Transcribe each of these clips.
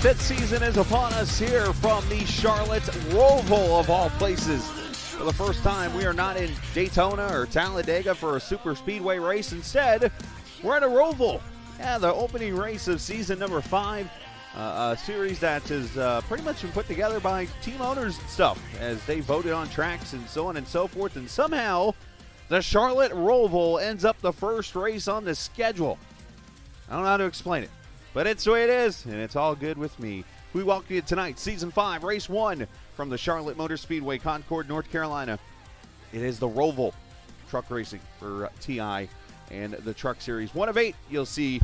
fifth season is upon us here from the Charlotte Roval of all places. For the first time, we are not in Daytona or Talladega for a super speedway race. Instead, we're at a Roval. Yeah, the opening race of season number 5. A series that has pretty much been put together by team owners and stuff as they voted on tracks and so on and so forth. And somehow, the Charlotte Roval ends up the first race on the schedule. I don't know how to explain it, but it's the way it is, and it's all good with me. We welcome you tonight, Season 5, Race 1 from the Charlotte Motor Speedway, Concord, North Carolina. It is the Roval truck racing for TI and the Truck Series. 1 of 8 you'll see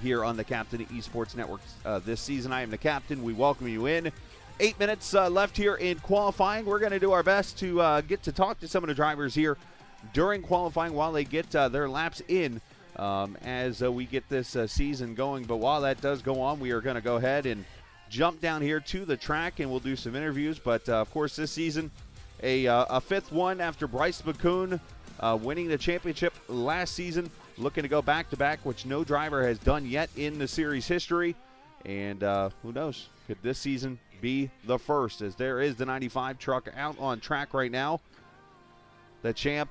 here on the Captain Esports Network this season. I am the captain. We welcome you in. 8 minutes left here in qualifying. We're going to do our best to get to talk to some of the drivers here during qualifying while they get their laps in as we get this season going. But while that does go on, we are going to go ahead and jump down here to the track, and we'll do some interviews. But, of course, this season, a fifth one after Bryce McCoon winning the championship last season, looking to go back-to-back, which no driver has done yet in the series history. And who knows, could this season be the first, as there is the 95 truck out on track right now. The champ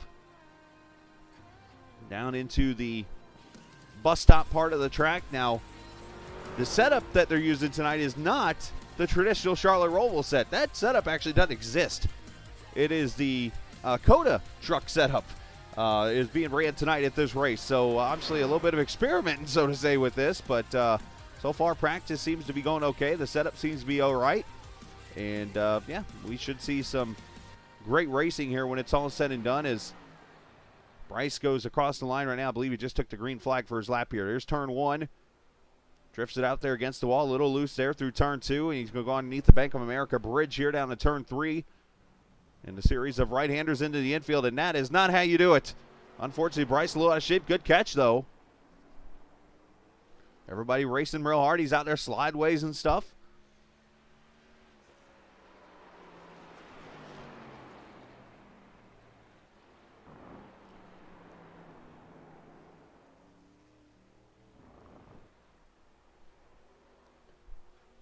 down into the bus stop part of the track. Now, the setup that they're using tonight is not the traditional Charlotte Roval set. That setup actually doesn't exist. It is the Coda truck setup is being ran tonight at this race. So, obviously, a little bit of experimenting, so to say, with this. But so far, practice seems to be going okay. The setup seems to be all right. And, yeah, we should see some great racing here when it's all said and done, as Bryce goes across the line right now. I believe he just took the green flag for his lap here. There's turn 1. Drifts it out there against the wall. A little loose there through turn 2. And he's going to go underneath the Bank of America bridge here down to turn 3. And a series of right-handers into the infield. And that is not how you do it. Unfortunately, Bryce a little out of shape. Good catch, though. Everybody racing real hard. He's out there slideways and stuff.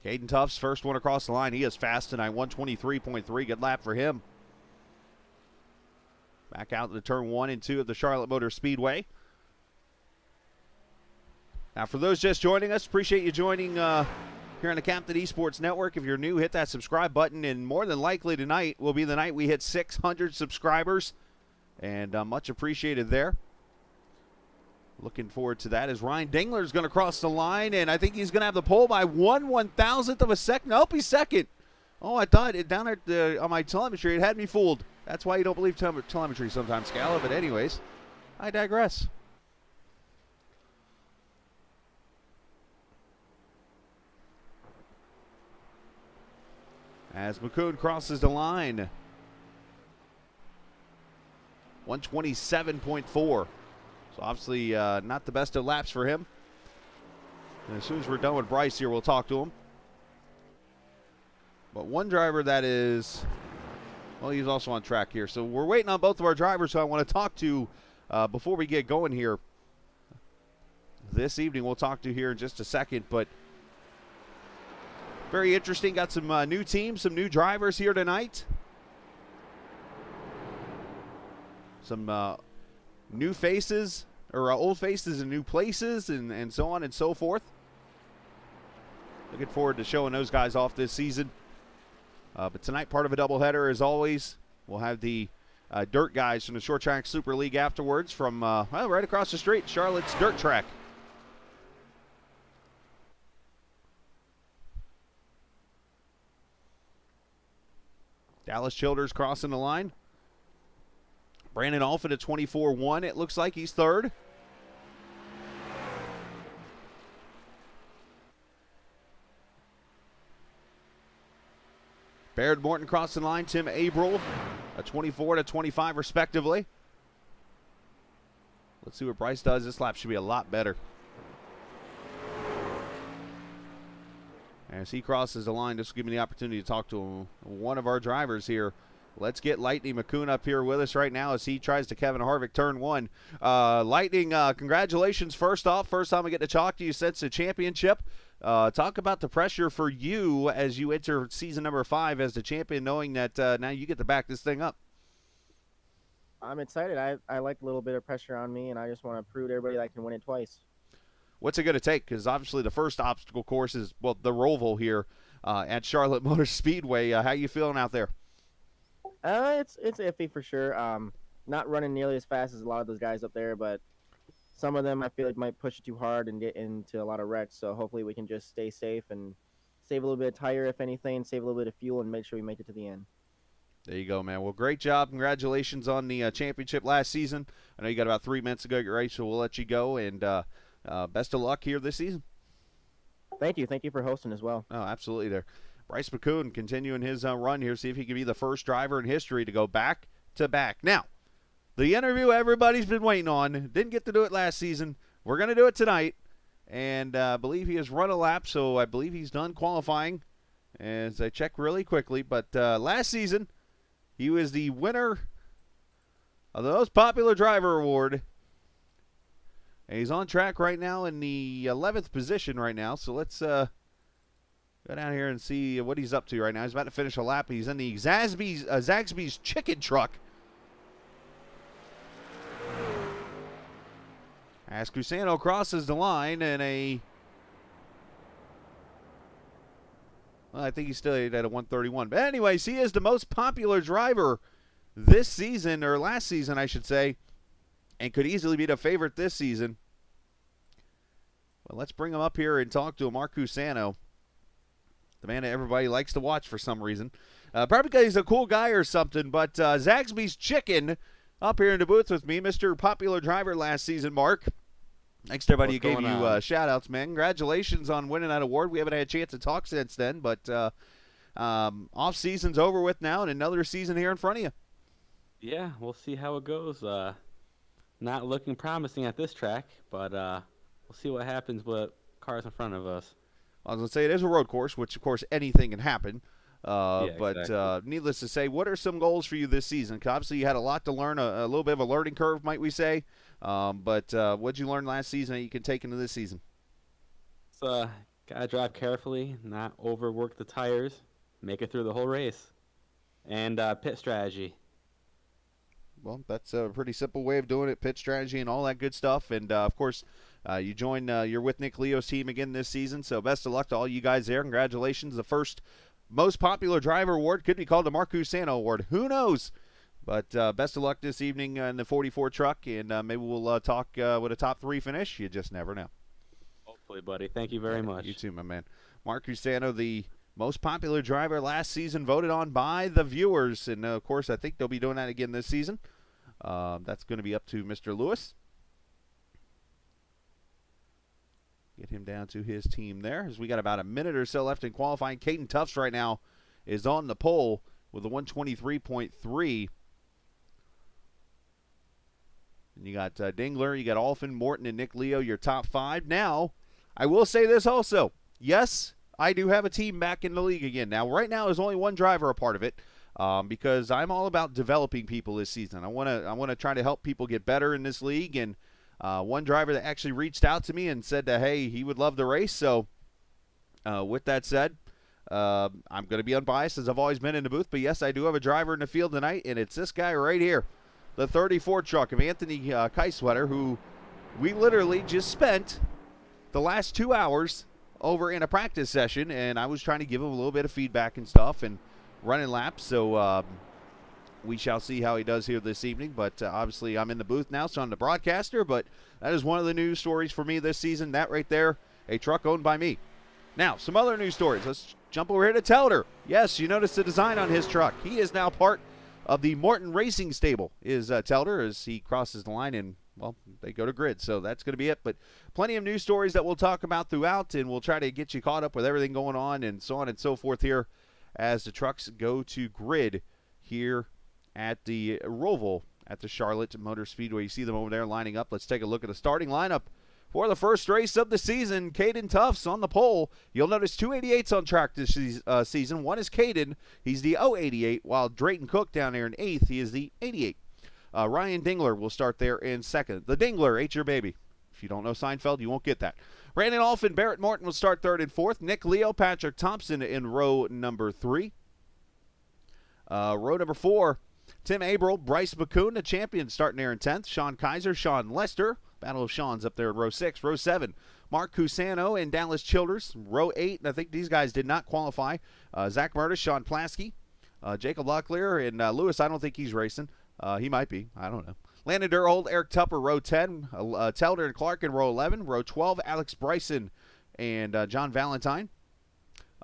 Caden Tuff's first one across the line. He is fast tonight, 123.3. Good lap for him. Back out to turn 1 and 2 of the Charlotte Motor Speedway. Now, for those just joining us, appreciate you joining here on the Captain Esports Network. If you're new, hit that subscribe button, and more than likely tonight will be the night we hit 600 subscribers, and much appreciated there. Looking forward to that as Ryan Dingler is going to cross the line, and I think he's going to have the pole by 1/1000th of a second. Nope, he's second. Oh, I thought it down at on my telemetry, it had me fooled. That's why you don't believe telemetry sometimes, Scala. But anyways, I digress. As McCoon crosses the line, 127.4. So obviously not the best of laps for him. And as soon as we're done with Bryce here, we'll talk to him. But one driver that is, well, he's also on track here. So we're waiting on both of our drivers who I want to talk to before we get going here. This evening we'll talk to here in just a second. But very interesting. Got some new teams, some new drivers here tonight. Some new faces, or old faces in new places, and so on and so forth. Looking forward to showing those guys off this season. But tonight, part of a doubleheader, as always. We'll have the dirt guys from the Short Track Super League afterwards from well, right across the street, Charlotte's Dirt Track. Dallas Childers crossing the line. Brandon Alford at 24-1. It looks like he's third. Baird Morton crossing the line. Tim Abril at 24 to 25 respectively. Let's see what Bryce does. This lap should be a lot better. As he crosses the line, this will give me the opportunity to talk to one of our drivers here. Let's get Lightning McCoon up here with us right now as he tries to Kevin Harvick turn 1. Lightning, congratulations first off. First time I get to talk to you since the championship. Talk about the pressure for you as you enter season number 5 as the champion, knowing that now you get to back this thing up. I'm excited. I like a little bit of pressure on me, and I just want to prove to everybody that I can win it twice. What's it going to take? Because obviously the first obstacle course is, well, the Roval here at Charlotte Motor Speedway. How you feeling out there? It's iffy for sure. Not running nearly as fast as a lot of those guys up there, but some of them I feel like might push it too hard and get into a lot of wrecks. So hopefully we can just stay safe and save a little bit of tire, if anything, save a little bit of fuel, and make sure we make it to the end. There you go, man. Well, great job. Congratulations on the championship last season. I know you got about 3 minutes to go get ready, so we'll let you go. And best of luck here this season. Thank you. Thank you for hosting as well. Oh, absolutely there. Bryce McCoon continuing his run here, see if he can be the first driver in history to go back to back. Now, the interview everybody's been waiting on. Didn't get to do it last season. We're going to do it tonight. And I believe he has run a lap, so I believe he's done qualifying. As I check really quickly. But last season, he was the winner of the Most Popular Driver Award. And he's on track right now in the 11th position right now. So let's go down here and see what he's up to right now. He's about to finish a lap. He's in the Zaxby's chicken truck. As Cusano crosses the line in a... Well, I think he's still at a 131. But anyways, he is the most popular driver this season, or last season, I should say, and could easily be the favorite this season. Well, let's bring him up here and talk to him. Mark Cusano, the man that everybody likes to watch for some reason. Probably because he's a cool guy or something, but Zaxby's Chicken up here in the booth with me, Mr. Popular Driver last season, Mark. Thanks to everybody who gave you shout-outs, man. Congratulations on winning that award. We haven't had a chance to talk since then, but off-season's over with now and another season here in front of you. Yeah, we'll see how it goes. Not looking promising at this track, but we'll see what happens with cars in front of us. I was going to say it is a road course, which, of course, anything can happen. But exactly. Needless to say, what are some goals for you this season? 'Cause obviously, you had a lot to learn, a little bit of a learning curve, might we say. But what did you learn last season that you can take into this season? So, gotta drive carefully, not overwork the tires, make it through the whole race, and pit strategy. Well, that's a pretty simple way of doing it, pit strategy and all that good stuff. And, of course, you're with Nick Leo's team again this season, so best of luck to all you guys there. Congratulations. The first Most Popular Driver Award could be called the Mark Cusano Award. Who knows? But best of luck this evening in the 44 truck, and maybe we'll talk with a top 3 finish. You just never know. Hopefully, buddy. Thank you very much. You too, my man. Mark Cusano, the most popular driver last season, voted on by the viewers. And, of course, I think they'll be doing that again this season. That's going to be up to Mr. Lewis. Get him down to his team there. As we got about a minute or so left in qualifying. Caden Tufts right now is on the pole with a 123.3. And you got Dingler, you got Alphin, Morton, and Nick Leo, your top 5. Now, I will say this also. Yes, I do have a team back in the league again. Now, right now, there's only one driver a part of it because I'm all about developing people this season. I want to try to help people get better in this league. And one driver that actually reached out to me and said that, hey, he would love the race. So, with that said, I'm going to be unbiased as I've always been in the booth. But, yes, I do have a driver in the field tonight, and it's this guy right here. The 34 truck of Anthony Keiswetter, who we literally just spent the last 2 hours over in a practice session, and I was trying to give him a little bit of feedback and stuff and running laps. So we shall see how he does here this evening. But obviously I'm in the booth now, so I'm the broadcaster. But that is one of the news stories for me this season. That right there, a truck owned by me. Now, some other news stories. Let's jump over here to Telder. Yes, you notice the design on his truck. He is now part of the Morton Racing stable, is Telder, as he crosses the line and, well, they go to grid. So that's going to be it. But plenty of news stories that we'll talk about throughout, and we'll try to get you caught up with everything going on and so on and so forth here as the trucks go to grid here at the Roval at the Charlotte Motor Speedway. You see them over there lining up. Let's take a look at the starting lineup for the first race of the season. Caden Tufts on the pole. You'll notice 2 88s on track this season. One is Caden. He's the 088, while Drayton Cook down there in 8th. He is the 88. Ryan Dingler will start there in 2nd. The Dingler, ain't your baby. If you don't know Seinfeld, you won't get that. Brandon Alf and Barrett Morton will start third and fourth. Nick Leo, Patrick Thompson in row number 3. Row number 4, Tim Averill, Bryce McCoon, the champion, starting there in 10th. Sean Kaiser, Sean Lester. Battle of Sean's up there in row 6. Row 7, Mark Cusano and Dallas Childers. Row 8, and I think these guys did not qualify. Zach Murtis, Sean Plasky, Jacob Locklear, and Lewis, I don't think he's racing. He might be. I don't know. Landon Durhold, Eric Tupper, row 10. Telder and Clark in row 11. Row 12, Alex Bryson and John Valentine.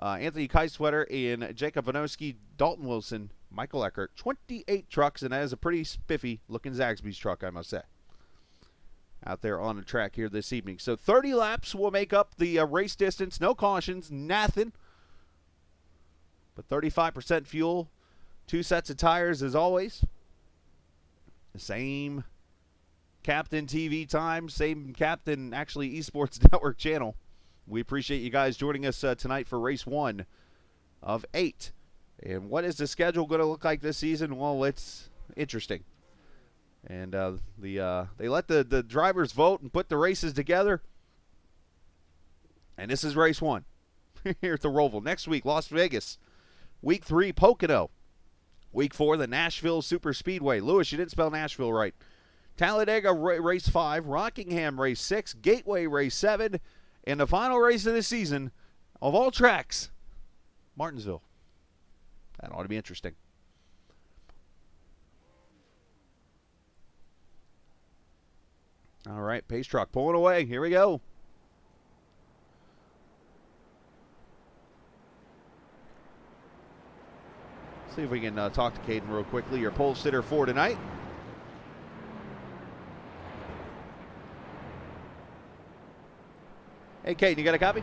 Anthony Keiswetter and Jacob Vanoski, Dalton Wilson, Michael Eckert. 28 trucks, and that is a pretty spiffy-looking Zaxby's truck, I must say, out there on the track here this evening. So 30 laps will make up the race distance. No cautions, nothing. But 35% fuel, 2 sets of tires as always. The same Captain TV time, same Captain, actually, Esports Network channel. We appreciate you guys joining us tonight for race 1 of 8. And what is the schedule going to look like this season? Well, it's interesting. And they let the drivers vote and put the races together. And this is race 1 here at the Roval. Next week, Las Vegas. Week 3, Pocono. Week 4, the Nashville Super Speedway. Lewis, you didn't spell Nashville right. Talladega race 5, Rockingham race 6, Gateway race 7, and the final race of the season of all tracks, Martinsville. That ought to be interesting. All right, pace truck pulling away. Here we go. See if we can talk to Caden real quickly, your pole sitter for tonight. Hey, Caden, you got a copy?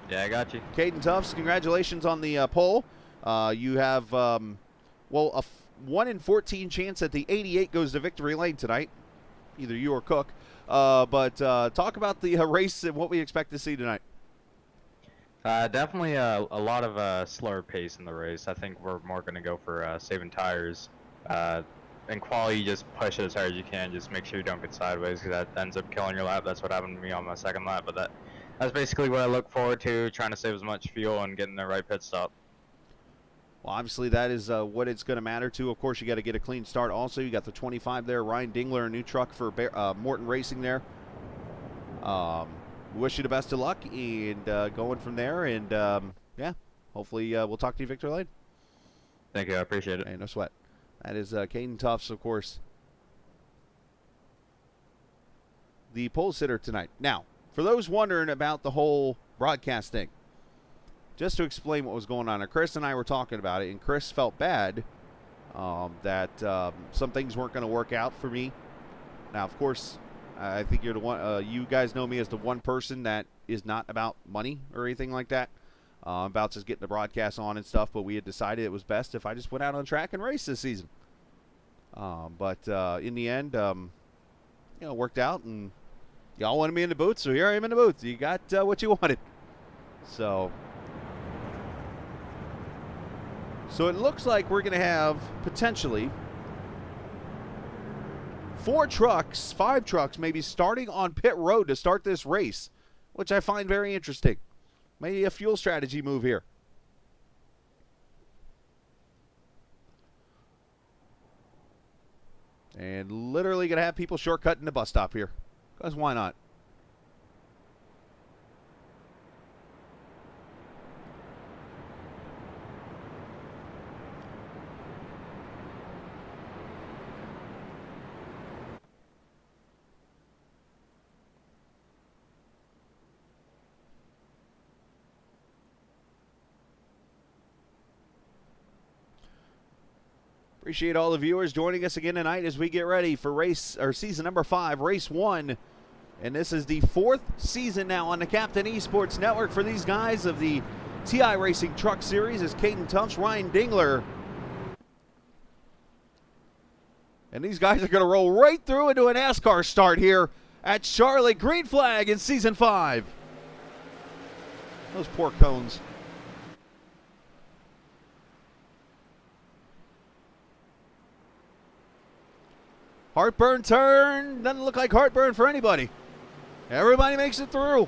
Yeah, I got you. Caden Tufts, congratulations on the pole. You have, well, a 1 in 14 chance that the 88 goes to victory lane tonight. Either you or Cook. But talk about the race and what we expect to see tonight. Definitely a lot of slower pace in the race. I think we're more going to go for saving tires. In quality, just push it as hard as you can. Just make sure you don't get sideways, because that ends up killing your lap. That's what happened to me on my second lap. But that's basically what I look forward to, trying to save as much fuel and getting the right pit stop. Well, obviously, that is what it's going to matter to. Of course, you got to get a clean start. Also, you got the 25 there. Ryan Dingler, a new truck for Morton Racing there. Wish you the best of luck and going from there. And, yeah, hopefully we'll talk to you, Victor Lane. Thank you. I appreciate it. Hey, no sweat. That is Caden Tufts, of course, the pole sitter tonight. Now, for those wondering about the whole broadcast thing, just to explain what was going on, Chris and I were talking about it, and Chris felt bad that some things weren't going to work out for me. Now, of course, I think you're the one. You guys know me as the one person that is not about money or anything like that. About just getting the broadcast on and stuff, but we had decided it was best if I just went out on track and raced this season. But in the end, it worked out, and y'all wanted me in the booth, so here I am in the booth. You got what you wanted. So it looks like we're going to have potentially 5 trucks, maybe starting on pit road to start this race, which I find very interesting. Maybe a fuel strategy move here. And literally going to have people shortcutting the bus stop here. Because why not? Appreciate all the viewers joining us again tonight as we get ready for season number 5, race 1. And this is the 4th season now on the Captain Esports Network for these guys of the TI Racing Truck Series. As Caden Tufts, Ryan Dingler. And these guys are going to roll right through into a NASCAR start here at Charlotte. Green flag in season 5. Those poor cones. Heartburn turn. Doesn't look like heartburn for anybody. Everybody makes it through.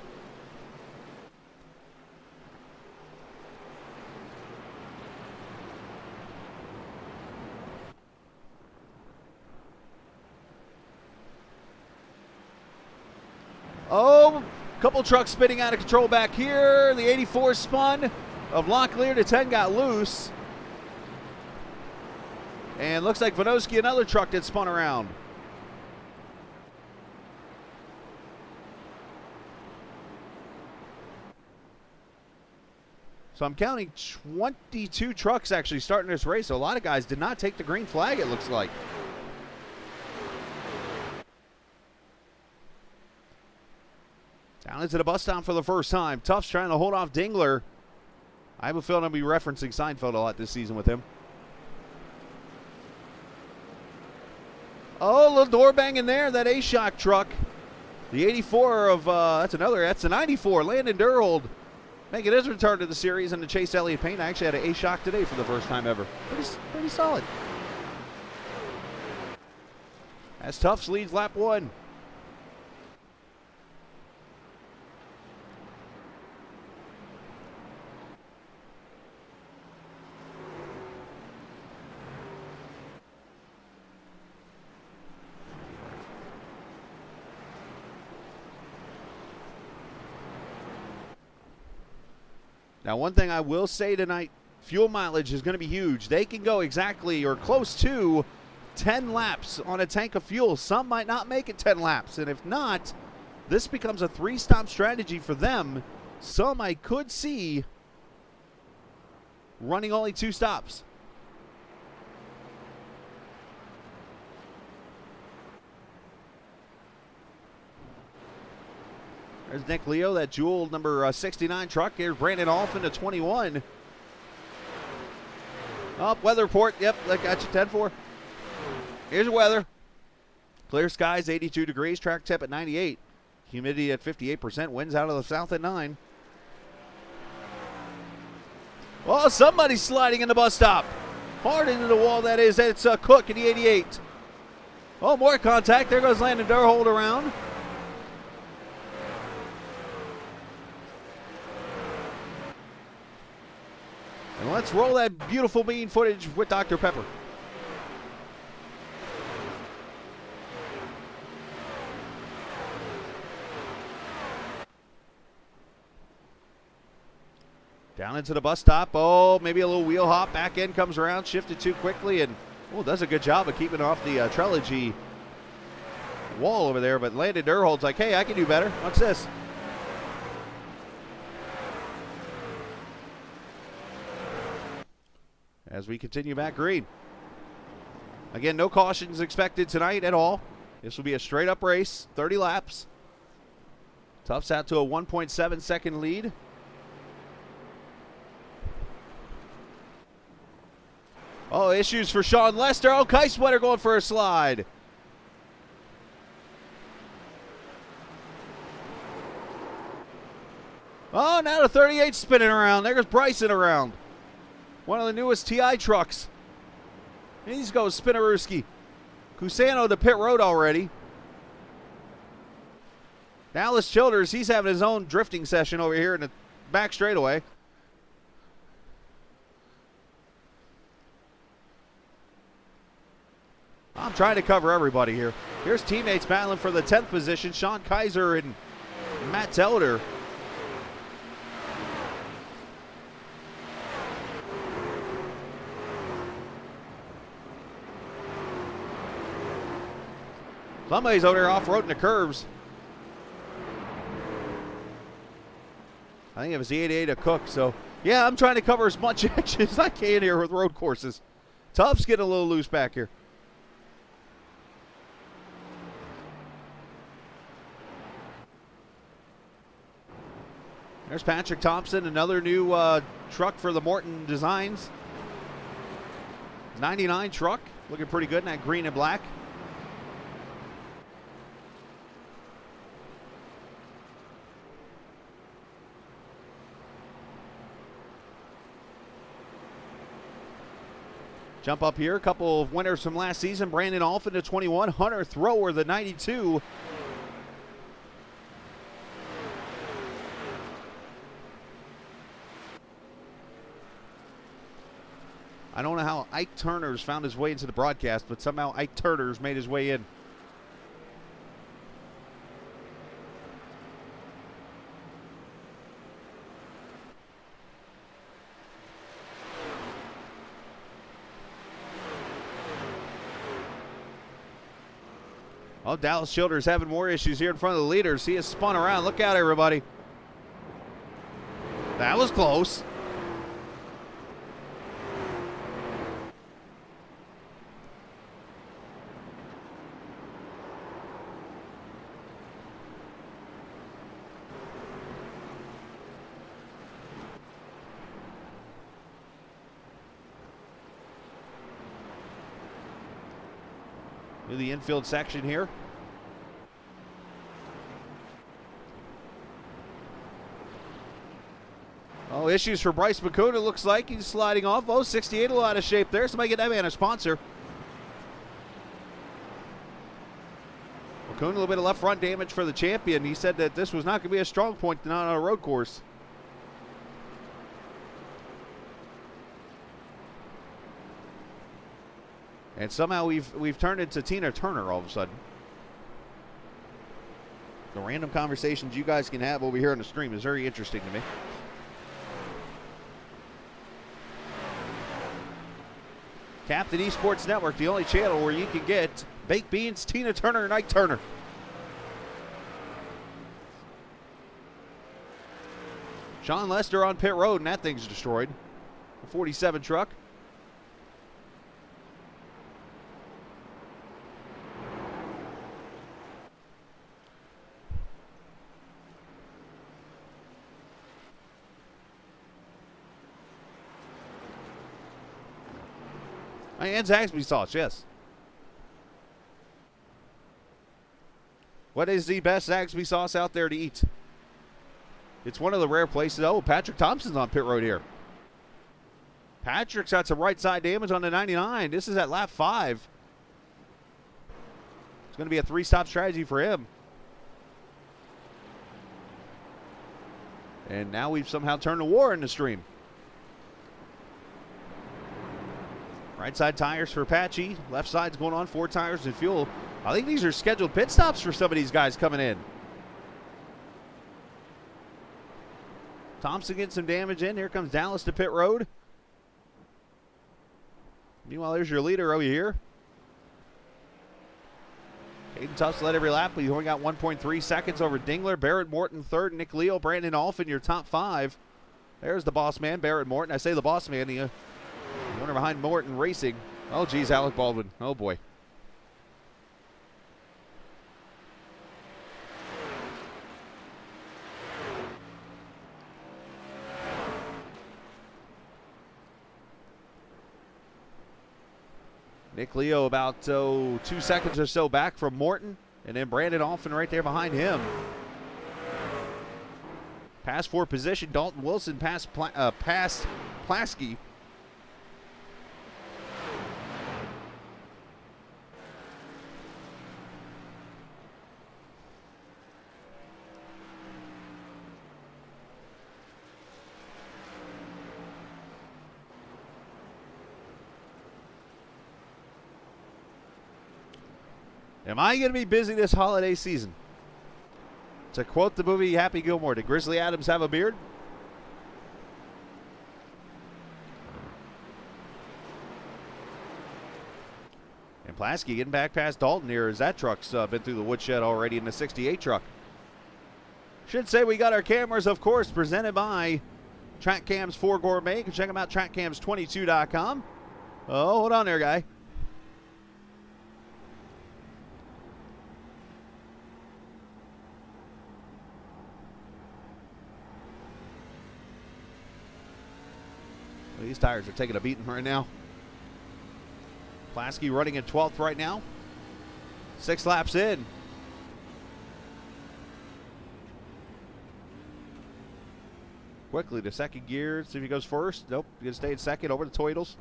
Oh, couple trucks spinning out of control back here. The 84 spun of Locklear to 10 got loose. And looks like Vanoski, another truck that spun around. So I'm counting 22 trucks actually starting this race. So a lot of guys did not take the green flag, it looks like. Down into the bus stop for the first time. Tufts trying to hold off Dingler. I have a feeling I'll be referencing Seinfeld a lot this season with him. Oh, a little door bang in there. That A-Shock truck. The 84 of, that's the 94. Landon Durhold making his return to the series in the Chase Elliott paint. I actually had an A-Shock today for the first time ever. Pretty solid. As Tufts leads lap 1. Now, one thing I will say tonight, fuel mileage is going to be huge. They can go exactly or close to 10 laps on a tank of fuel. Some might not make it 10 laps, and if not, this becomes a 3-stop strategy for them. Some I could see running only 2 stops. There's Nick Leo, that Jewel number 69 truck. Here's Brandon Alphin to 21. Oh, weather report. Yep, that got you 10-4. Here's the weather. Clear skies, 82 degrees. Track temp at 98. Humidity at 58%. Winds out of the south at 9. Oh, somebody's sliding in the bus stop. Hard into the wall, that is. It's Cook in the 88. Oh, more contact. There goes Landon Durhold around. And let's roll that beautiful bean footage with Dr. Pepper. Down into the bus stop. Oh, maybe a little wheel hop. Back end comes around, shifted too quickly, and does a good job of keeping off the Trilogy wall over there. But Landon Durhold's like, hey, I can do better. What's this? As we continue back green. Again, no cautions expected tonight at all. This will be a straight up race, 30 laps. Tufts out to a 1.7 second lead. Oh, issues for Sean Lester. Oh, Keiswetter going for a slide. Oh, now the 38 spinning around. There goes Bryson around. One of the newest TI trucks. He's going Spinarooski. Cusano to pit road already. Dallas Childers, he's having his own drifting session over here in the back straightaway. I'm trying to cover everybody here. Here's teammates battling for the 10th position. Sean Kaiser and Matt Telder. Somebody's over there off-roading the curves. I think it was the 88 of Cook. So, yeah, I'm trying to cover as much action as I can here with road courses. Tufts getting a little loose back here. There's Patrick Thompson, another new truck for the Morton Designs. 99 truck, looking pretty good in that green and black. Jump up here, a couple of winners from last season. Brandon Alphin to 21, Hunter Thrower the 92. I don't know how Ike Turner's found his way into the broadcast, but somehow Ike Turner's made his way in. Oh, Dallas Childers having more issues here in front of the leaders. He has spun around. Look out, everybody. That was close. To the infield section here. Oh, issues for Bryce McCune. It looks like he's sliding off. Oh, 68 a little out of shape there. Somebody get that man a sponsor. McCune, a little bit of left front damage for the champion. He said that this was not going to be a strong point, not on a road course. And somehow we've turned into Tina Turner all of a sudden. The random conversations you guys can have over here on the stream is very interesting to me. Captain Esports Network, the only channel where you can get baked beans, Tina Turner, and Ike Turner. Sean Lester on pit road, and that thing's destroyed. The 47 truck. And Zaxby sauce, yes. What is the best Zaxby sauce out there to eat? It's one of the rare places. Oh, Patrick Thompson's on pit road here. Patrick's got some right side damage on the 99. This is at lap 5. It's going to be a 3-stop strategy for him. And now we've somehow turned the war in the stream. Right side tires for Apache. Left side's going on 4 tires and fuel. I think these are scheduled pit stops for some of these guys coming in. Thompson getting some damage in. Here comes Dallas to pit road. Meanwhile, there's your leader over here. Hayden Tufts led every lap, but you only got 1.3 seconds over Dingler. Barrett Morton third. Nick Leo, Brandon Alphin, your top 5. There's the boss man, Barrett Morton. I say the boss man, the owner behind Morton Racing. Oh, geez, Alec Baldwin. Oh, boy. Nick Leo about 2 seconds or so back from Morton. And then Brandon Alphin right there behind him. Pass for position. Dalton Wilson past Plasky. Am I going to be busy this holiday season? To quote the movie Happy Gilmore, did Grizzly Adams have a beard? And Plasky getting back past Dalton here as that truck's been through the woodshed already in the 68 truck. Should say we got our cameras, of course, presented by TrackCams 4 Gourmet. You can check them out, trackcams22.com. Oh, hold on there, guy. These tires are taking a beating right now. Plasky running in 12th right now. 6 laps in. Quickly to second gear. See if he goes first. Nope. He's going to stay in second over the Toidles.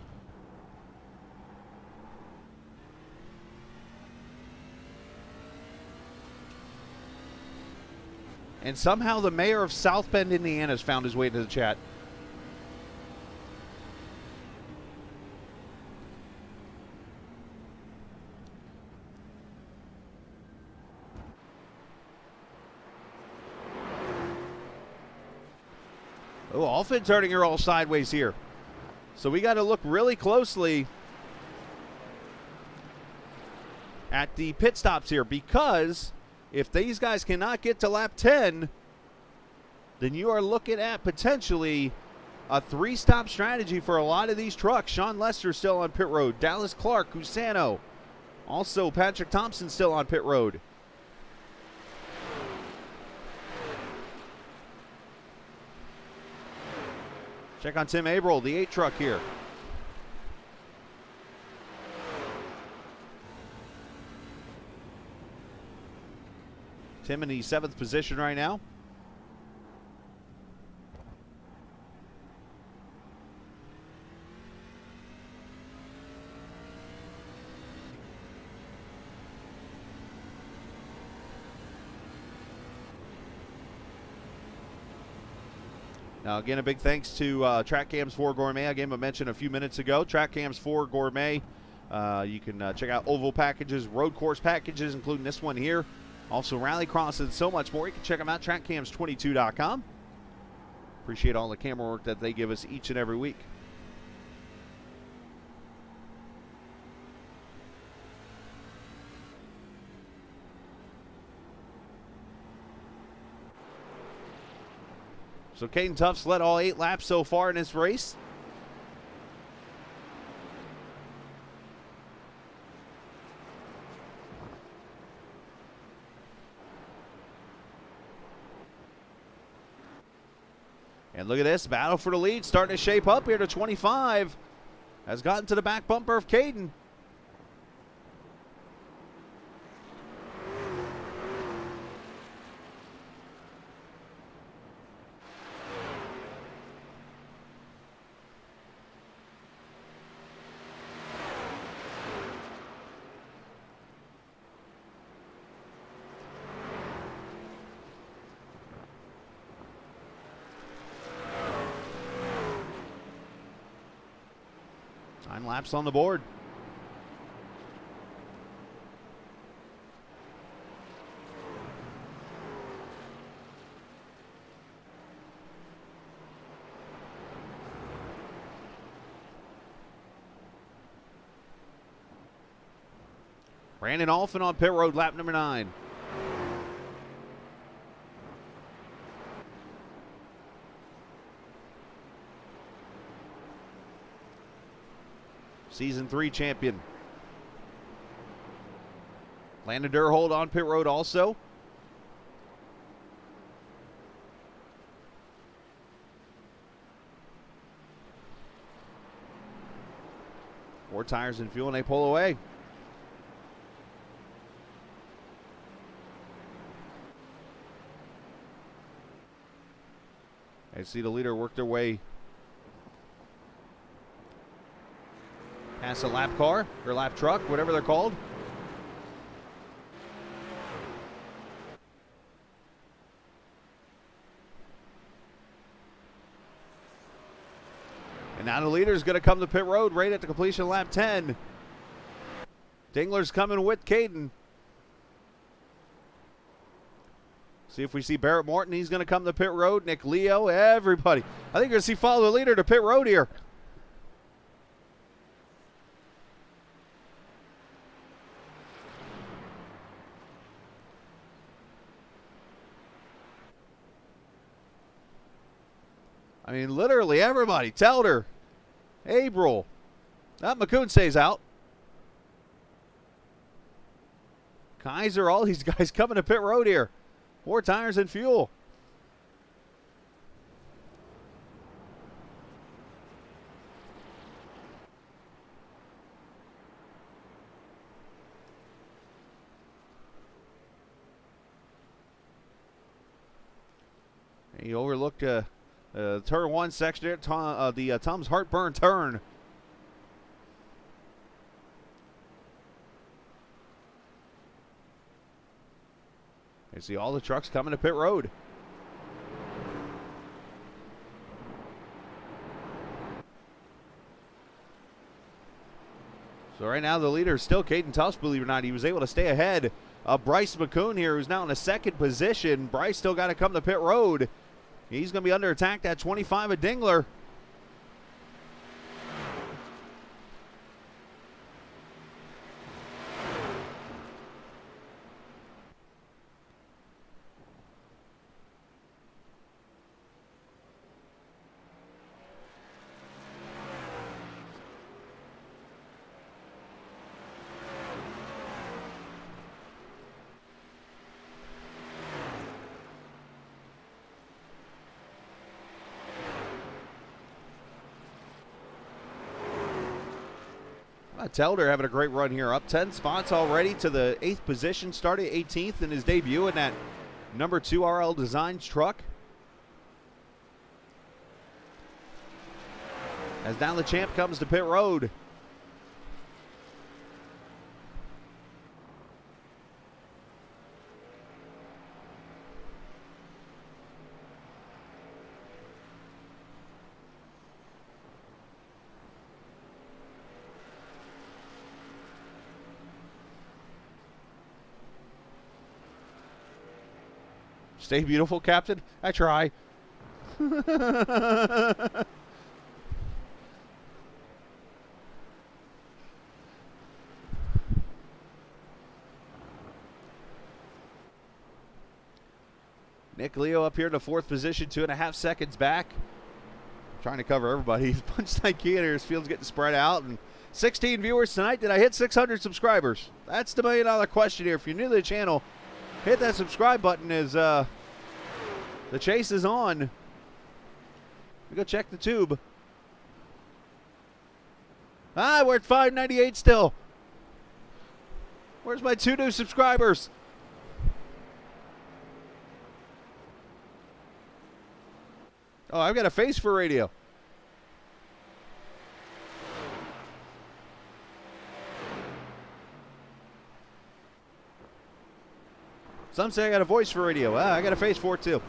And somehow the mayor of South Bend, Indiana has found his way into the chat. Oh, Alfin turning her all sideways here. So we got to look really closely at the pit stops here, because if these guys cannot get to lap 10, then you are looking at potentially a 3-stop strategy for a lot of these trucks. Sean Lester still on pit road. Dallas Clark, Cusano. Also, Patrick Thompson still on pit road. Check on Tim Averill, the 8 truck here. Tim in the 7th position right now. Now, again, a big thanks to Track Cams 4 Gourmet. I gave him a mention a few minutes ago. Track Cams 4 Gourmet. You can check out oval packages, road course packages, including this one here. Also, rallycross and so much more. You can check them out, trackcams22.com. Appreciate all the camera work that they give us each and every week. So Caden Tuff's led all 8 laps so far in this race. And look at this, battle for the lead starting to shape up here to 25. Has gotten to the back bumper of Caden. Nine laps on the board. Brandon Alfin on pit road, lap number 9. Season 3 champion. Landon Durhold on pit road also. Four tires and fuel, and they pull away. I see the leader work their way past a lap car, or lap truck, whatever they're called. And now the leader's going to come to pit road right at the completion of lap 10. Dingler's coming with Caden. See if we see Barrett Morton. He's going to come to pit road. Nick Leo, everybody. I think you're going to see follow the leader to pit road here. I mean, literally everybody. Telder, Abril. Not McCoon stays out. Kaiser, all these guys coming to pit road here. 4 tires and fuel. He overlooked turn 1 section there, Tom's Heartburn turn. You see all the trucks coming to pit road. So right now the leader is still Caden Tufts, believe it or not. He was able to stay ahead of Bryce McCoon here, who's now in a 2nd position. Bryce still got to come to pit road. He's going to be under attack at 25 of Dingler. Telder having a great run here, up 10 spots already to the 8th position, started 18th in his debut in that number 2 RL Designs truck. As now the champ comes to pit road. Stay beautiful, Captain. I try. Nick Leo up here in the 4th position, 2.5 seconds back. Trying to cover everybody as much as I can here. His field's getting spread out. And 16 viewers tonight. Did I hit 600 subscribers? That's the million-dollar question here. If you're new to the channel, hit that subscribe button as the chase is on. We go check the tube. We're at 598 still. Where's my 2 new subscribers? Oh, I've got a face for radio. Some say I got a voice for radio. I got a face for it too.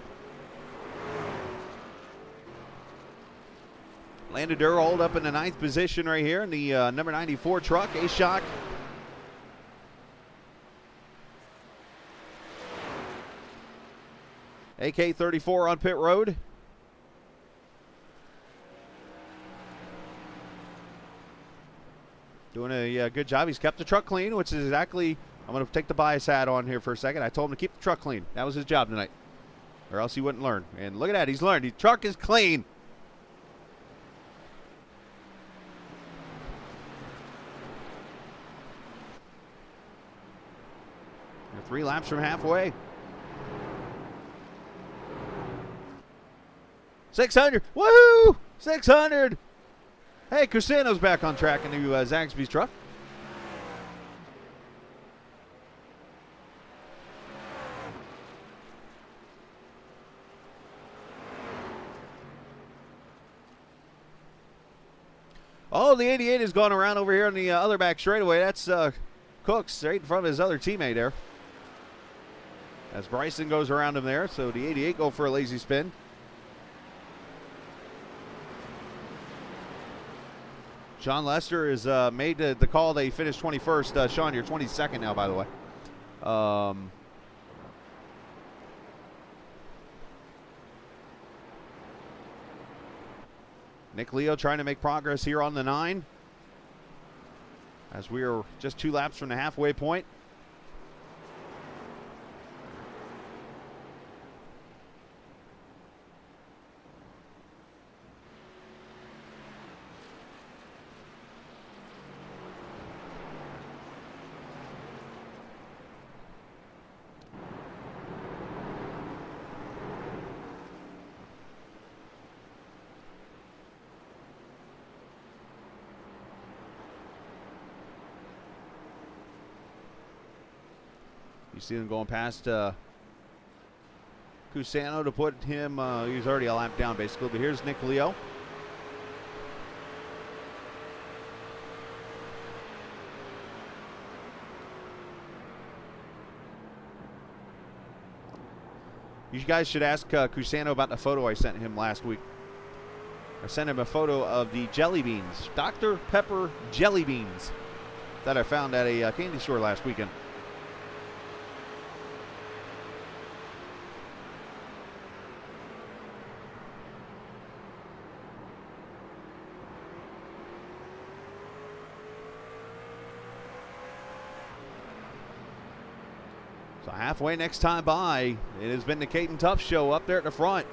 Landon Durr rolled up in the 9th position right here in the number 94 truck, A-Shock. AK-34 on pit road. Doing a good job. He's kept the truck clean, which is exactly... I'm going to take the bias hat on here for a second. I told him to keep the truck clean. That was his job tonight. Or else he wouldn't learn. And look at that. He's learned. The truck is clean. We're 3 laps from halfway. 600. Woohoo! 600. Hey, Cusano's back on track in the Zaxby's truck. Oh, the 88 has gone around over here on the other back straightaway. That's Cooks right in front of his other teammate there. As Bryson goes around him there, so the 88 go for a lazy spin. Sean Lester has made the call that he finished 21st. Sean, you're 22nd now, by the way. Nick Leo trying to make progress here on the 9. As we are just 2 laps from the halfway point. You see them going past Cusano to put him, he's already a lap down basically, but here's Nick Leo. You guys should ask Cusano about the photo I sent him last week. I sent him a photo of the jelly beans, Dr. Pepper jelly beans that I found at a candy store last weekend. So halfway next time by, it has been the Caden Tuff show up there at the front.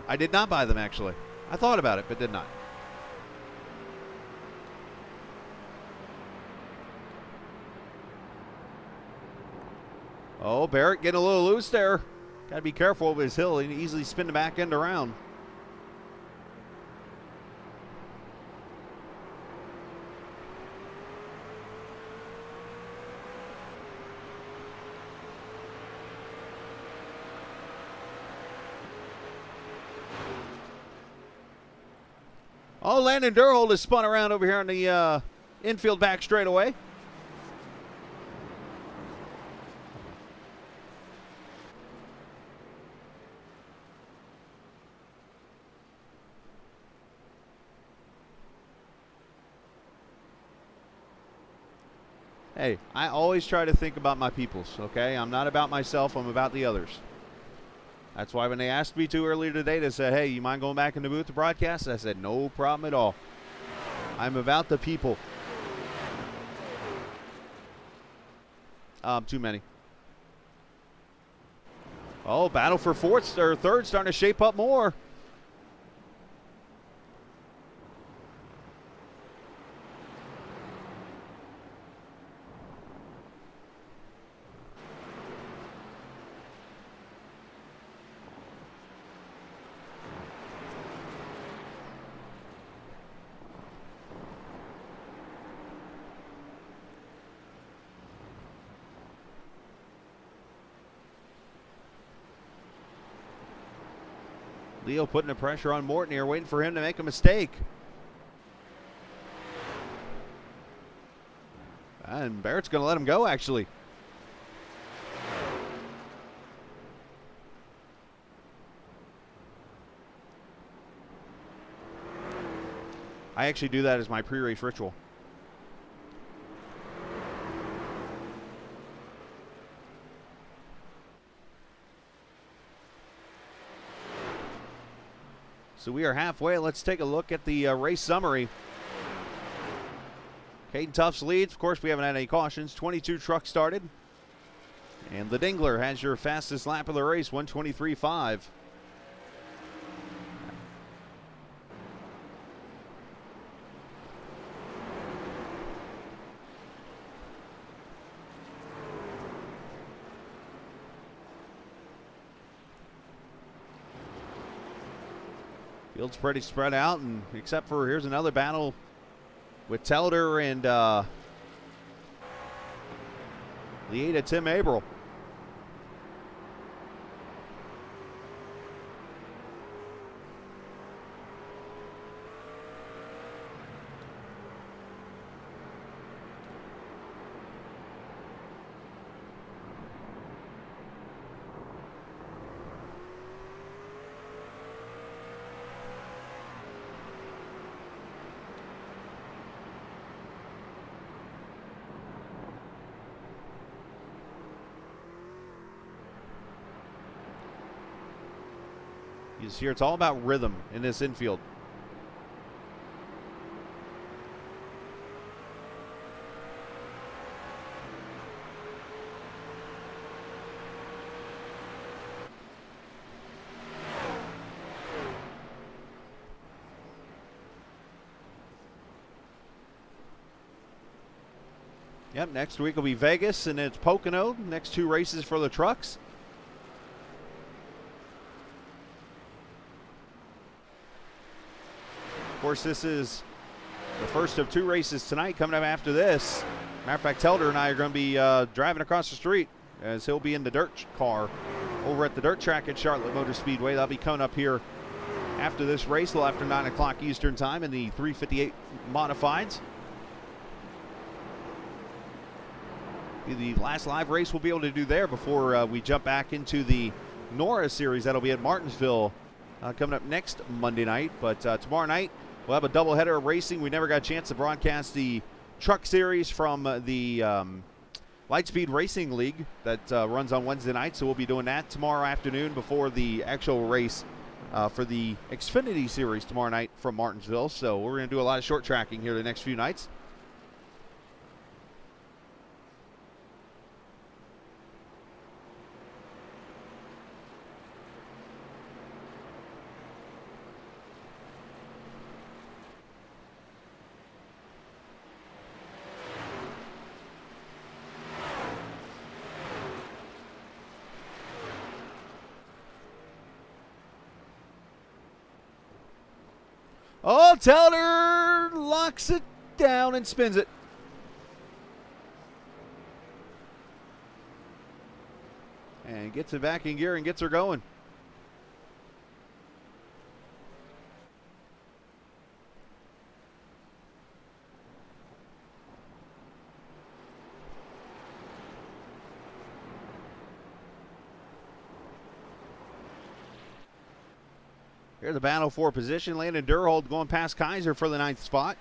I did not buy them, actually. I thought about it, but did not. Oh, Barrett getting a little loose there. Got to be careful of his hill. He can easily spin the back end around. Oh, Landon Durhold is spun around over here on the infield back straightaway. Hey, I always try to think about my peoples, okay? I'm not about myself, I'm about the others. That's why when they asked me to earlier today, they said, hey, you mind going back in the booth to broadcast? I said, no problem at all. I'm about the people. Too many. Oh, battle for fourth or third starting to shape up more. Leo putting the pressure on Morton here, waiting for him to make a mistake. And Barrett's going to let him go, actually. I actually do that as my pre-race ritual. So we are halfway. Let's take a look at the race summary. Caden Tuff's leads. Of course, we haven't had any cautions. 22 trucks started. And the Dingler has your fastest lap of the race, 1:23.5. Field's pretty spread out, and except for here's another battle with Telder and Lieta Tim Abril. You see here, it's all about rhythm in this infield. Yep, next week will be Vegas, and it's Pocono. Next two races for the trucks. Of course, this is the first of two races tonight coming up after this. Matter of fact, Telder and I are going to be driving across the street as he'll be in the dirt car over at the dirt track at Charlotte Motor Speedway. That'll be coming up here after this race, a little after 9 o'clock Eastern time in the 358 modifieds. Be the last live race we'll be able to do there before we jump back into the Nora series. That'll be at Martinsville coming up next Monday night. But tomorrow night, we'll have a doubleheader of racing. We never got a chance to broadcast the truck series from the Lightspeed Racing League that runs on Wednesday night, so we'll be doing that tomorrow afternoon before the actual race for the Xfinity Series tomorrow night from Martinsville. So we're going to do a lot of short tracking here the next few nights. Oh, Teller locks it down and spins it. And gets it back in gear and gets her going. Here's the battle for position. Landon Durhold going past Kaiser for the 9th spot.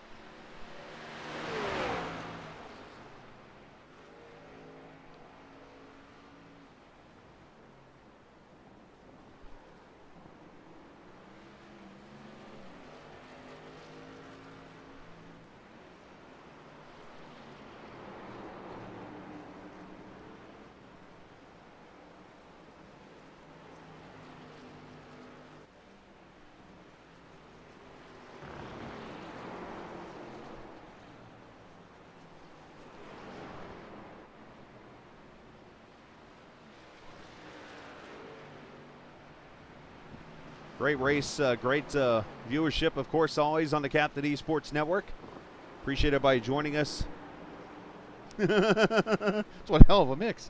Great race, great viewership, of course, always on the Captain Esports Network. Appreciate everybody joining us. It's one hell of a mix.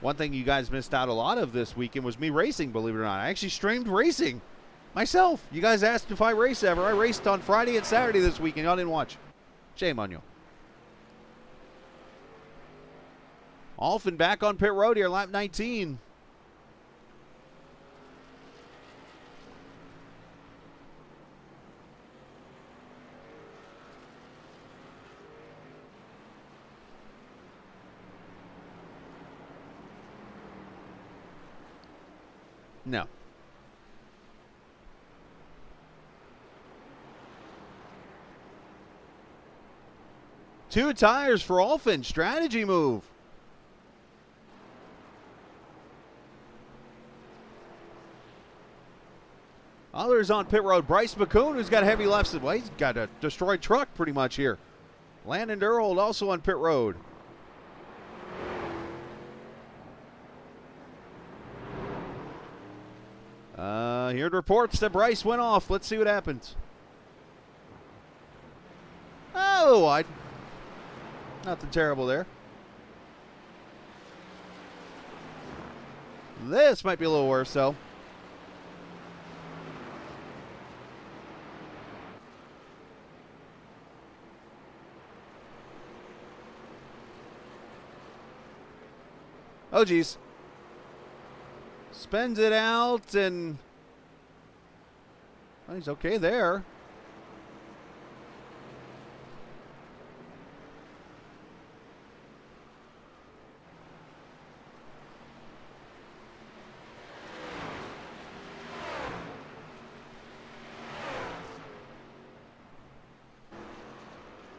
One thing you guys missed out a lot of this weekend was me racing, believe it or not. I actually streamed racing myself. You guys asked if I race ever. I raced on Friday and Saturday this weekend. Y'all didn't watch. Shame on you. Alfin back on pit road here, lap 19. No. Two tires for Alfin. Strategy move. Others on pit road. Bryce McCoon, who's got heavy lefts. Well, he's got a destroyed truck pretty much here. Landon Durhold also on pit road. Here are the reports that Bryce went off. Let's see what happens. Oh, nothing terrible there. This might be a little worse, though. Oh, geez. Spins it out, and well, he's okay there.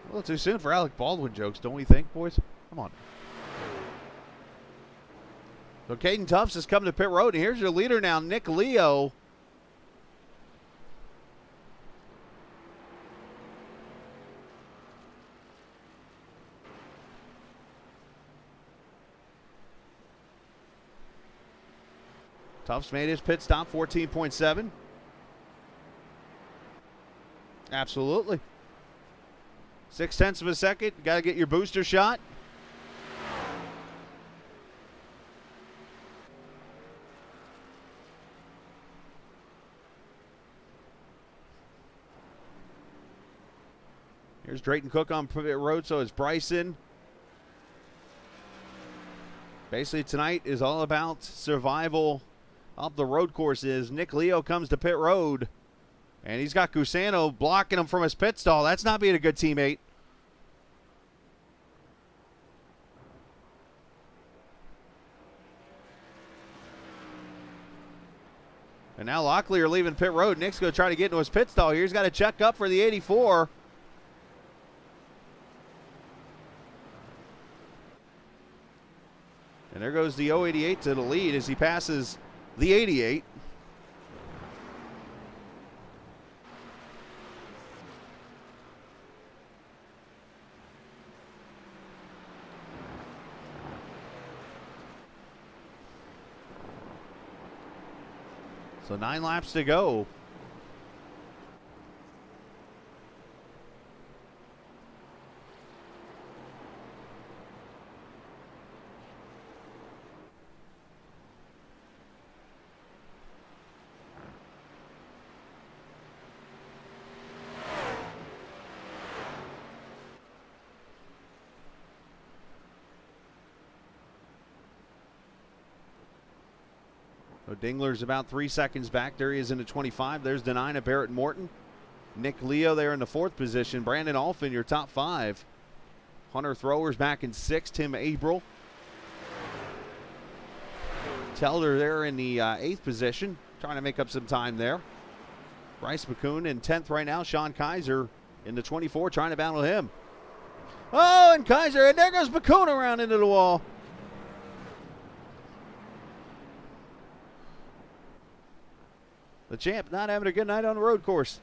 A little too soon for Alec Baldwin jokes, don't we think, boys? Come on. So Caden Tufts has come to pit road, and here's your leader now, Nick Leo. Tufts made his pit stop, 14.7. Absolutely. 0.6 of a second. Got to get your booster shot. Here's Drayton Cook on pit road, so is Bryson. Basically, tonight is all about survival up the road course is Nick Leo comes to pit road. And he's got Cusano blocking him from his pit stall. That's not being a good teammate. And now Locklear leaving pit road. Nick's going to try to get into his pit stall here. He's got to check up for the 84. And there goes the 088 to the lead as he passes the 88. So 9 laps to go. So Dingler's about 3 seconds back. There he is in the 25. There's Denina, Barrett Morton. Nick Leo there in the 4th position. Brandon Alphin, your top 5. Hunter Throwers back in 6th. Tim Abril. Telder there in the 8th position. Trying to make up some time there. Bryce McCoon in 10th right now. Sean Kaiser in the 24 trying to battle him. Oh, and Kaiser, and there goes McCoon around into the wall. The champ not having a good night on the road course.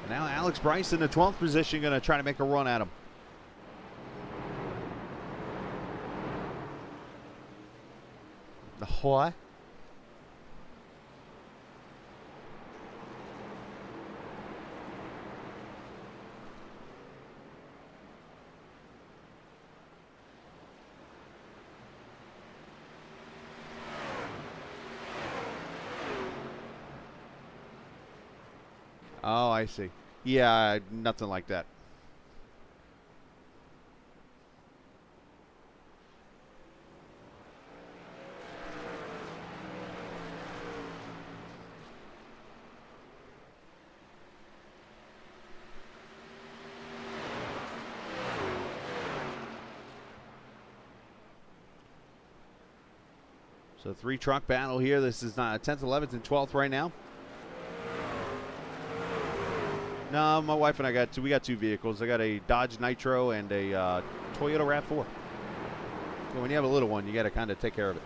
And now Alex Bryce in the 12th position going to try to make a run at him. The what? Oh, I see. Yeah, nothing like that. So 3-truck battle here. This is 10th, 11th, and 12th right now. No, my wife and I got we got 2 vehicles. I got a Dodge Nitro and a Toyota RAV4. So when you have a little one, you got to kind of take care of it.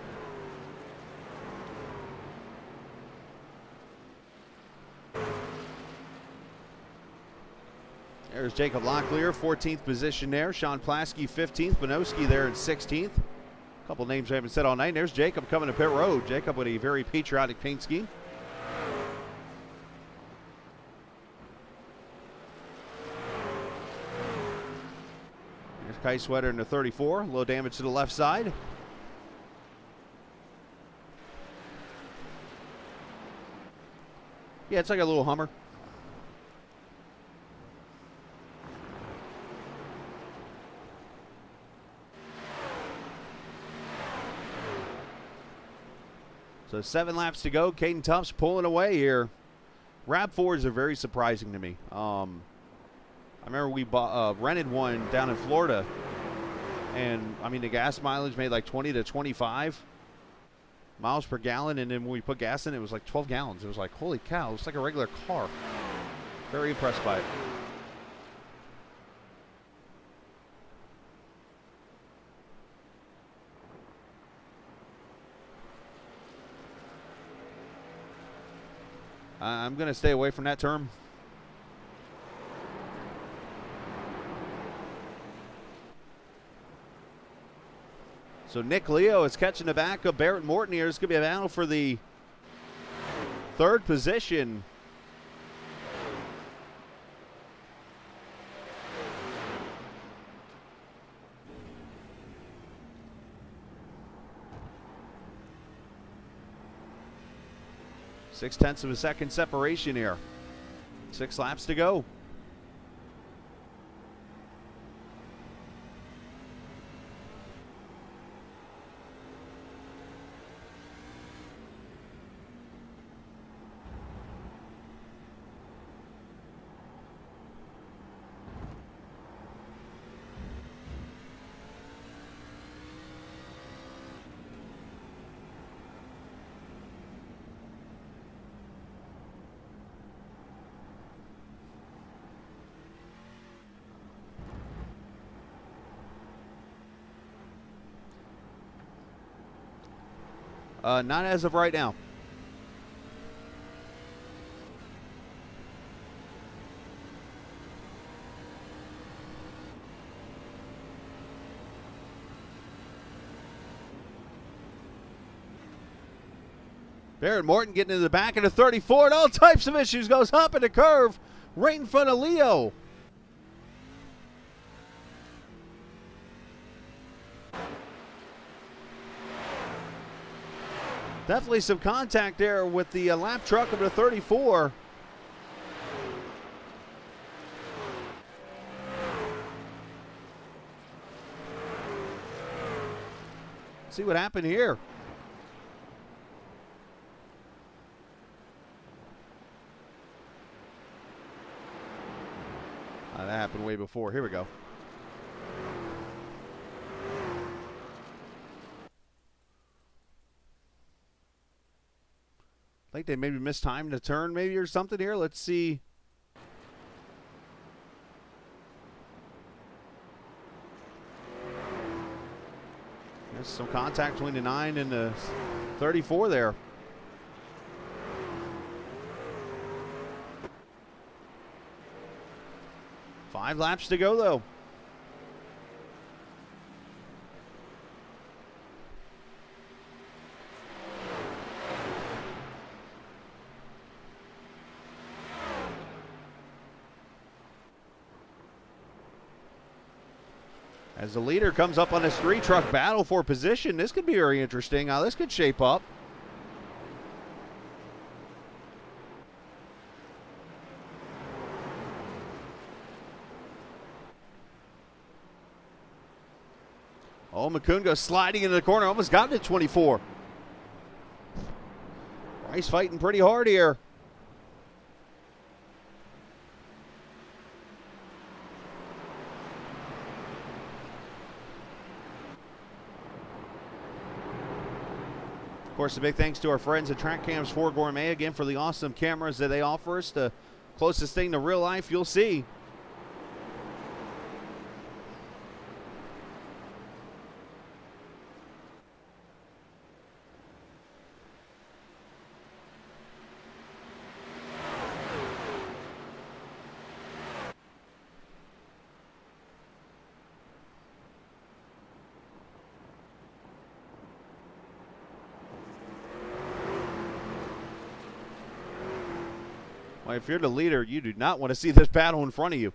There's Jacob Locklear, 14th position there. Sean Plasky, 15th. Bonoski there in 16th. A couple names I haven't said all night. There's Jacob coming to pit road. Jacob with a very patriotic paint scheme. Kai Sweater in the 34. A little damage to the left side. Yeah, it's like a little Hummer. So 7 laps to go. Caden Tufts pulling away here. RAV4s are very surprising to me. I remember we rented one down in Florida, and I mean the gas mileage made like 20 to 25 miles per gallon, and then when we put gas in, it was like 12 gallons. It was like, holy cow, it's like a regular car. Very impressed by it. I'm going to stay away from that term. So Nick Leo is catching the back of Barrett Morton here. It's going to be a battle for the 3rd position. Six-tenths of a second separation here. 6 laps to go. Not as of right now. Barrett Morton getting into the back of the 34 and all types of issues. Goes up in the curve right in front of Leo. Definitely some contact there with the lap truck of the 34. Let's see what happened here. That happened way before. Here we go. I think they maybe missed time to turn maybe or something here. Let's see. There's some contact between the 9 and the 34 there. Five laps to go, though. As the leader comes up on a three-truck battle for position, this could be very interesting. How this could shape up. Oh, McCoon goes sliding into the corner. Almost got it at 24. Bryce fighting pretty hard here. Of course, a big thanks to our friends at Track Cams 4 Gourmet again for the awesome cameras that they offer us. The closest thing to real life you'll see. Well, if you're the leader, you do not want to see this battle in front of you.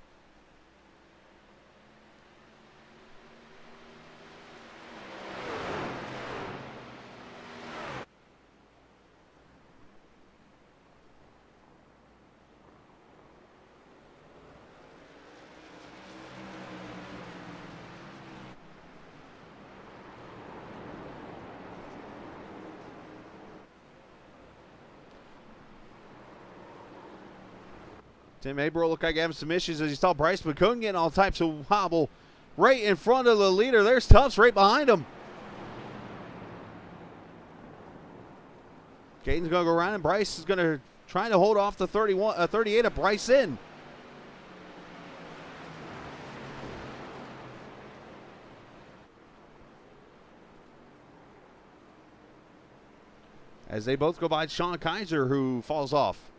Tim Abreu looked like having some issues as he saw Bryce McCoon getting all types of hobble right in front of the leader. There's Tufts right behind him. Caden's going to go around, and Bryce is going to try to hold off the 38 of Bryce in. As they both go by Sean Kaiser, who falls off.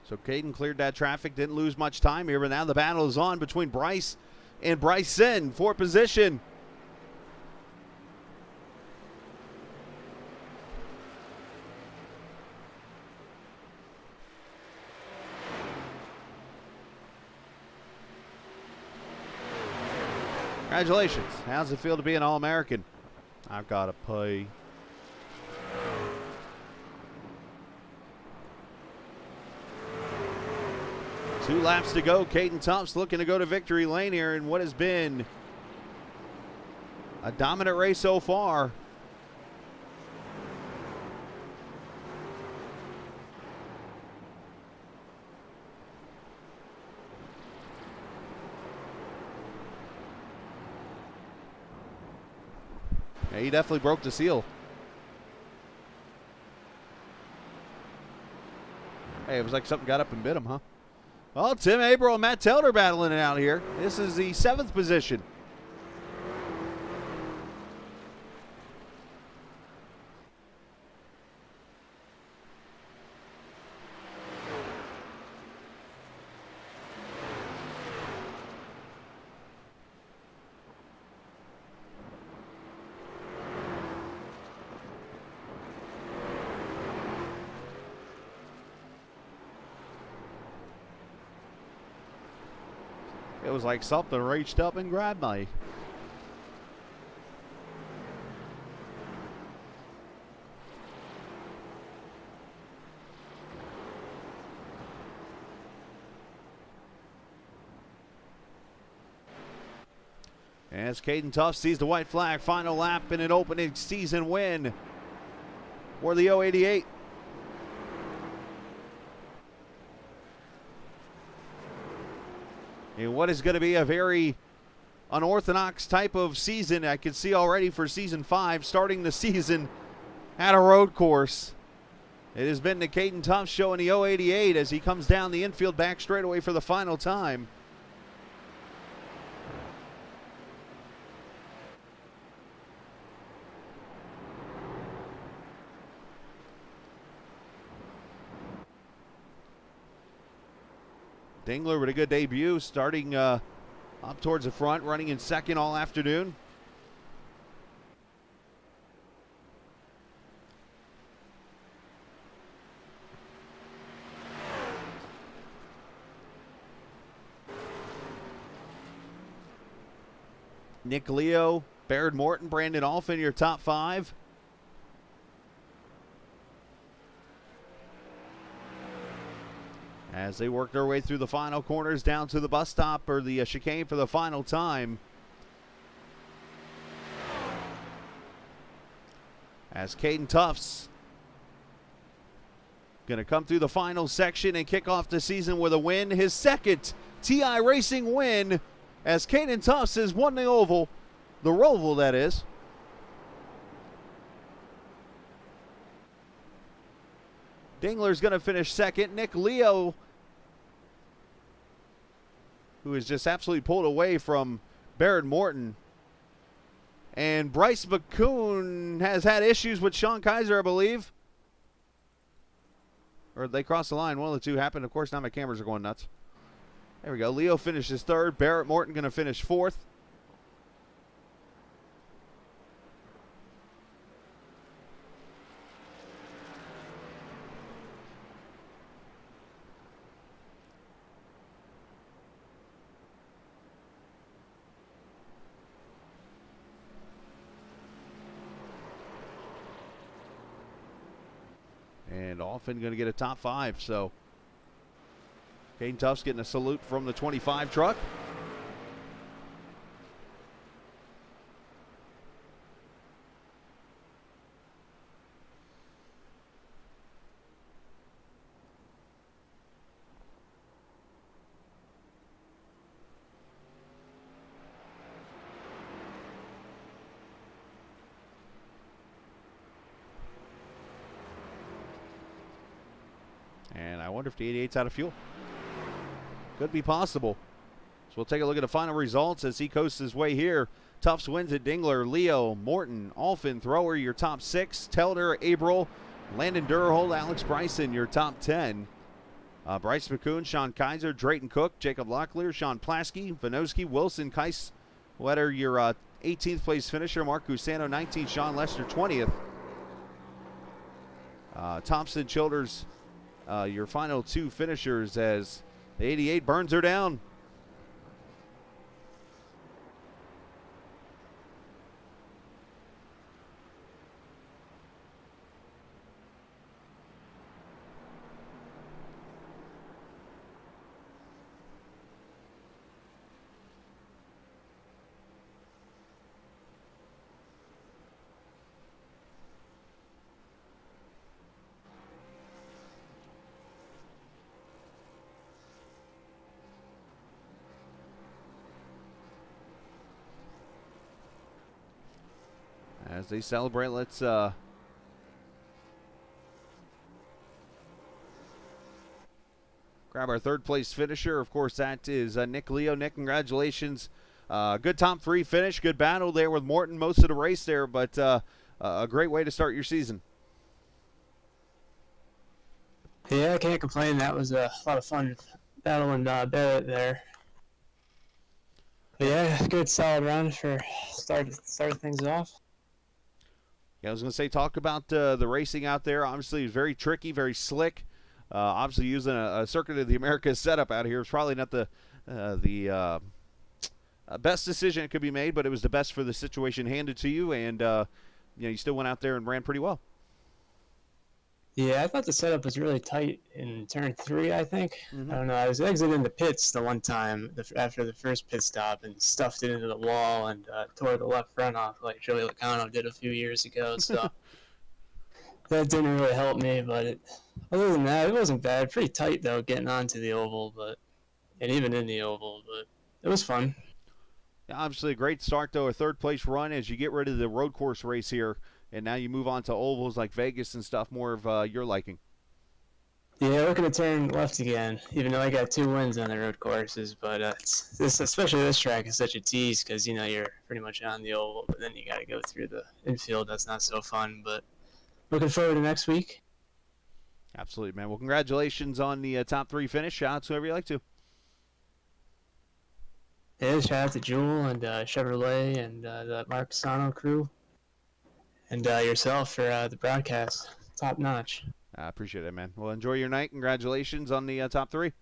So Caden cleared that traffic, didn't lose much time here, but now the battle is on between Bryce and Bryson for position. Congratulations. How's it feel to be an All-American? I've got to pay. Two laps to go. Caden Thompson looking to go to victory lane here in what has been a dominant race so far. Yeah, he definitely broke the seal. Hey, it was like something got up and bit him, huh? Well, Tim Averill and Matt Telder battling it out here. This is the 7th position. It was like something reached up and grabbed me. As Caden Tuff sees the white flag, final lap in an opening season win for the 088. In what is going to be a very unorthodox type of season, I can see already for season 5, starting the season at a road course. It has been the Caden Tuff show in the 088 as he comes down the infield back straightaway for the final time. Dingler with a good debut, starting up towards the front, running in second all afternoon. Nick Leo, Baird Morton, Brandon Alphin, your top 5. As they work their way through the final corners down to the bus stop or the chicane for the final time. As Caden Tuff's going to come through the final section and kick off the season with a win. His second TI Racing win as Caden Tuff's has won the oval. The Roval, that is. Dingler's going to finish second. Nick Leo, who is just absolutely pulled away from Barrett Morton. And Bryce McCoon has had issues with Sean Kaiser, I believe. Or they crossed the line. One of the two happened. Of course, now my cameras are going nuts. There we go. Leo finishes third. Barrett Morton going to finish fourth. And Alphin going to get a top 5. So Caden Tuff's getting a salute from the 25 truck. And I wonder if the 88's out of fuel. Could be possible. So we'll take a look at the final results as he coasts his way here. Tufts wins at Dingler. Leo, Morton, Alphin, Thrower, your top 6. Telder, Averill, Landon Durhold, Alex Bryson, your top 10. Bryce McCoon, Sean Kaiser, Drayton Cook, Jacob Locklear, Sean Plasky, Vanoski, Wilson, Wetter, your 18th place finisher. Mark Cusano, 19th. Sean Lester, 20th. Thompson, Childers, your final 2 finishers as the 88 burns her down. As they celebrate, let's grab our third place finisher. Of course, that is Nick Leo. Nick, congratulations. Good top 3 finish. Good battle there with Morton most of the race there, but a great way to start your season. Yeah, I can't complain. That was a lot of fun battling Barrett there. But yeah, good solid run for start things off. Yeah, I was going to say, talk about the racing out there. Obviously, it's very tricky, very slick. Obviously, using a Circuit of the Americas setup out here is probably not the best decision that could be made, but it was the best for the situation handed to you, and you still went out there and ran pretty well. Yeah, I thought the setup was really tight in turn 3, I think. Mm-hmm. I don't know. I was exiting the pits the one time after the first pit stop and stuffed it into the wall and tore the left front off like Joey Logano did a few years ago. So that didn't really help me. But other than that, it wasn't bad. Pretty tight, though, getting onto the oval, and even in the oval. But it was fun. Yeah, obviously, a great start, though, a third-place run as you get rid of the road course race here. And now you move on to ovals like Vegas and stuff, more of your liking. Yeah, looking to turn left again, even though I got 2 wins on the road courses. But especially this track is such a tease because, you're pretty much on the oval, but then you got to go through the infield. That's not so fun, but looking forward to next week. Absolutely, man. Well, congratulations on the top 3 finish. Shout out to whoever you like to. Yeah, shout out to Jewel and Chevrolet and the Mark Cusano crew. And yourself for the broadcast. Top notch. I appreciate it, man. Well, enjoy your night. Congratulations on the top 3.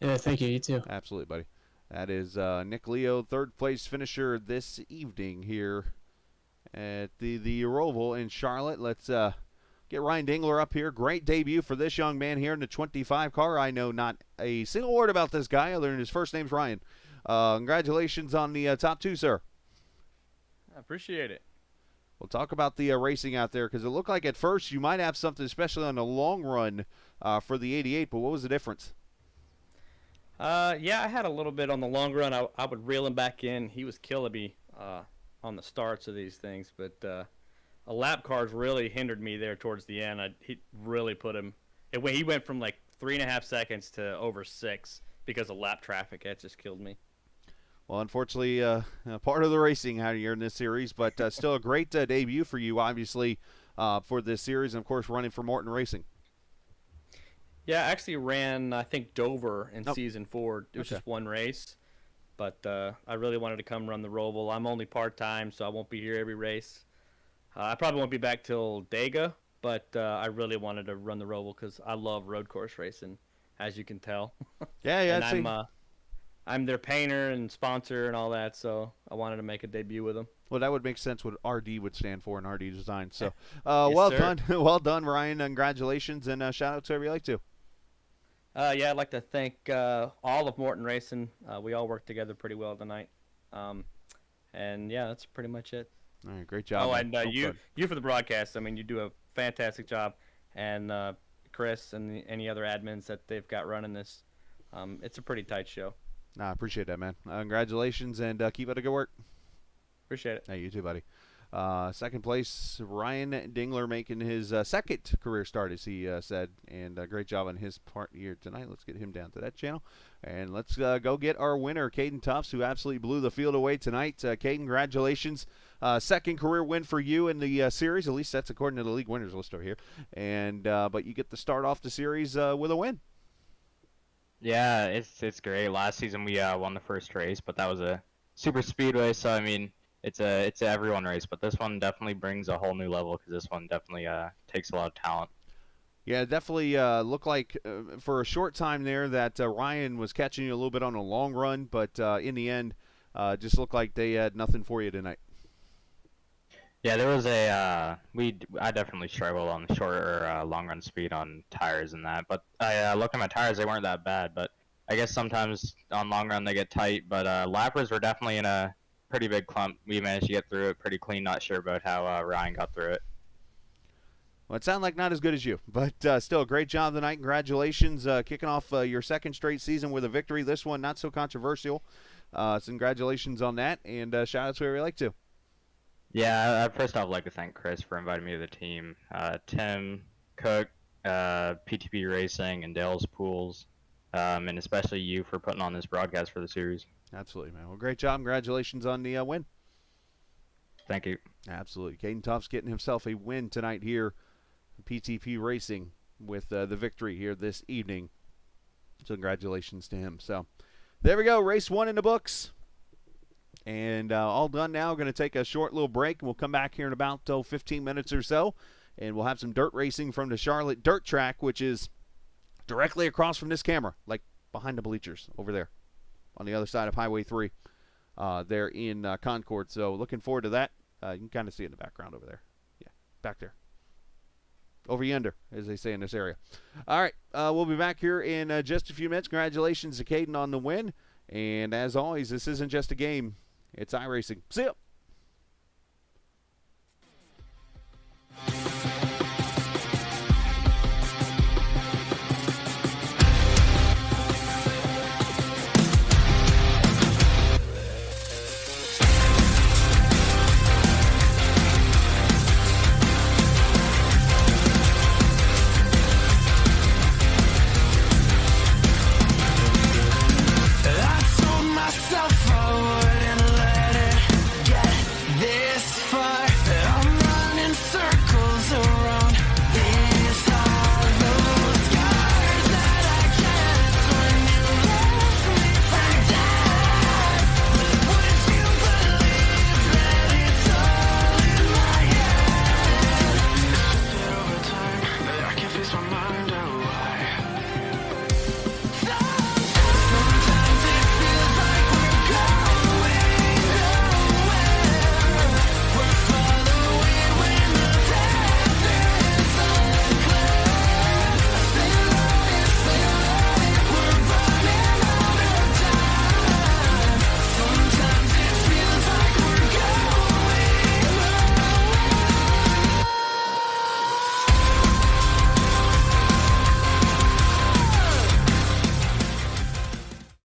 Yeah, thank you. You too. Absolutely, buddy. That is Nick Leo, third place finisher this evening here at the Roval in Charlotte. Let's get Ryan Dingler up here. Great debut for this young man here in the 25 car. I know not a single word about this guy other than his first name's Ryan. Congratulations on the top 2, sir. I appreciate it. We'll talk about the racing out there because it looked like at first you might have something, especially on the long run for the 88, but what was the difference? Yeah, I had a little bit on the long run. I would reel him back in. He was killing me on the starts of these things, but a lap cars really hindered me there towards the end. He really put him. He went from like 3.5 seconds to over 6 because of lap traffic. That just killed me. Well, unfortunately, part of the racing out here in this series, but still a great debut for you, obviously, for this series, and, of course, running for Morton Racing. Yeah, I actually ran, I think, Dover in Season 4. It was just one race, but I really wanted to come run the Roval. I'm only part-time, so I won't be here every race. I probably won't be back till Dega, but I really wanted to run the Roval because I love road course racing, as you can tell. Yeah, and I'm their painter and sponsor and all that, so I wanted to make a debut with them. Well, that would make sense what RD would stand for in RD Design. So, Yes, well sir. done. Well done, Ryan. Congratulations, and shout out to whoever you like to. Yeah, I'd like to thank all of Morton Racing. We all worked together pretty well tonight. And, yeah, that's pretty much it. All right, great job. And man. you for the broadcast. I mean, you do a fantastic job. And Chris and any other admins that they've got running this, it's a pretty tight show. I appreciate that, man. Congratulations, and keep up the good work. Appreciate it. Hey, you too, buddy. Second place, Ryan Dingler making his second career start, as he said, and great job on his part here tonight. Let's get him down to that channel, and let's go get our winner, Caden Tufts, who absolutely blew the field away tonight. Caden, congratulations. Second career win for you in the series, at least that's according to the league winners list over here, and but you get to start off the series with a win. Yeah, it's great. Last season we won the first race, but that was a super speedway, so I mean it's a everyone race. But this one definitely brings a whole new level because this one definitely takes a lot of talent. Yeah, it definitely looked like for a short time there that Ryan was catching you a little bit on a long run, but in the end, just looked like they had nothing for you tonight. Yeah, there was I definitely struggled on the short or long run speed on tires and that, but I looked at my tires, they weren't that bad, but I guess sometimes on long run they get tight, but lappers were definitely in a pretty big clump. We managed to get through it pretty clean, not sure about how Ryan got through it. Well, it sounded like not as good as you, but still a great job tonight. Congratulations, kicking off your second straight season with a victory. This one not so controversial, so congratulations on that, and shout out to whoever you like to. Yeah, I'd first off like to thank Chris for inviting me to the team. Tim, Cook, PTP Racing, and Dale's Pools, and especially you for putting on this broadcast for the series. Absolutely, man. Well, great job. Congratulations on the win. Thank you. Absolutely. Caden Tuff's getting himself a win tonight here, PTP Racing, with the victory here this evening. So congratulations to him. So there we go. Race 1 in the books. And all done now. Going to take a short little break. We'll come back here in about 15 minutes or so. And we'll have some dirt racing from the Charlotte Dirt Track, which is directly across from this camera, like behind the bleachers over there on the other side of Highway 3 there in Concord. So looking forward to that. You can kind of see it in the background over there. Yeah, back there. Over yonder, as they say in this area. All right, we'll be back here in just a few minutes. Congratulations to Caden on the win. And as always, this isn't just a game. It's iRacing. See ya.